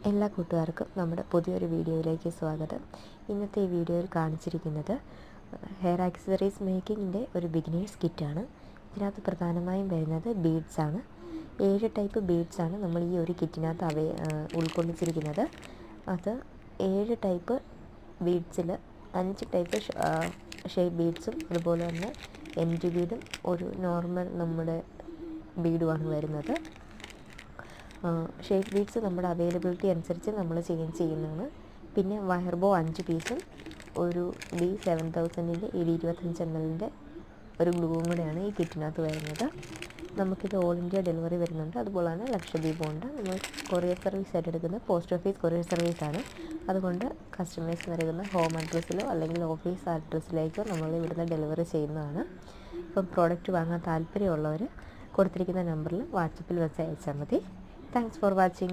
എല്ലാ കൂട്ടുകാർക്കും നമ്മുടെ പുതിയൊരു വീഡിയോയിലേക്ക് സ്വാഗതം. ഇന്നത്തെ ഈ വീഡിയോയിൽ കാണിച്ചിരിക്കുന്നത് ഹെയർ ആക്സസറീസ് മേക്കിങ്ങിൻ്റെ ഒരു ബിഗിനേഴ്സ് കിറ്റാണ്. ഇതിനകത്ത് പ്രധാനമായും വരുന്നത് ബീഡ്സാണ്. 7 ടൈപ്പ് ബീഡ്സാണ് നമ്മൾ ഈ ഒരു കിറ്റിനകത്ത് ഉൾക്കൊള്ളിച്ചിരിക്കുന്നത്. അത് 7 ടൈപ്പ് ബീഡ്സിൽ 5 ടൈപ്പ് ഷേപ്പ് ബീഡ്സും അതുപോലെ തന്നെ എൻഡ് ബീഡും ഒരു നോർമൽ നമ്മുടെ ബീഡുമാണ് വരുന്നത്. ഷേപ്പ് ബീഡ്സ് നമ്മുടെ അവൈലബിലിറ്റി അനുസരിച്ച് നമ്മൾ ചേഞ്ച് ചെയ്യുന്നതാണ്. പിന്നെ വയർ ബോ 5 പീസും ഒരു B7000ൻ്റെ 25 ml ഒരു ഗ്ലൂവും കൂടെയാണ് ഈ കിറ്റിനകത്ത് വരുന്നത്. നമുക്കിത് ഓൾ ഇന്ത്യ ഡെലിവറി വരുന്നുണ്ട്. അതുപോലെ തന്നെ ലക്ഷദ്വീപും ഉണ്ട്. നമ്മൾ കൊറിയർ സർവീസ് ആയിട്ട് എടുക്കുന്നത് പോസ്റ്റ് ഓഫീസ് കൊറിയർ സർവീസാണ്. അതുകൊണ്ട് കസ്റ്റമേഴ്സ് നൽകുന്ന ഹോം അഡ്രസ്സിലോ അല്ലെങ്കിൽ ഓഫീസ് അഡ്രസ്സിലേക്കോ നമ്മൾ ഇവിടുന്ന് ഡെലിവറി ചെയ്യുന്നതാണ്. ഇപ്പം പ്രോഡക്റ്റ് വാങ്ങാൻ താല്പര്യമുള്ളവർ കൊടുത്തിരിക്കുന്ന നമ്പറിൽ വാട്സപ്പിൽ വെച്ച് അയച്ചാൽ മതി. Thanks for watching.